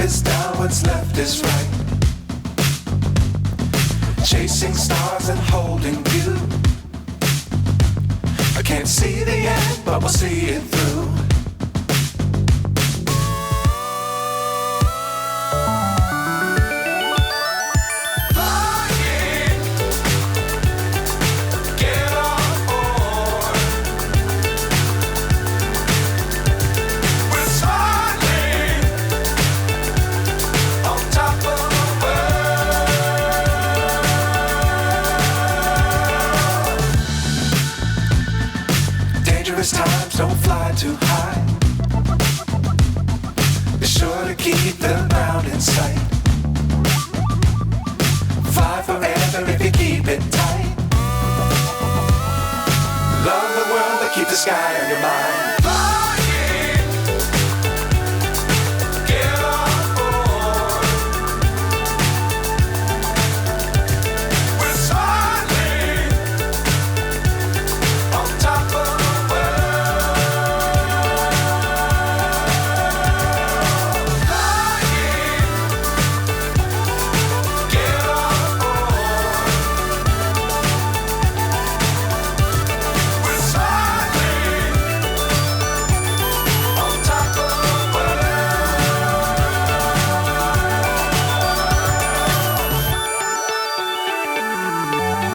is down, what's left is right. Chasing stars and holding you. I can't see the end, but we'll see it through. Times don't fly too high. Be sure to keep the ground in sight. Fly forever if you keep it tight. Love the world, but keep the sky on your mind.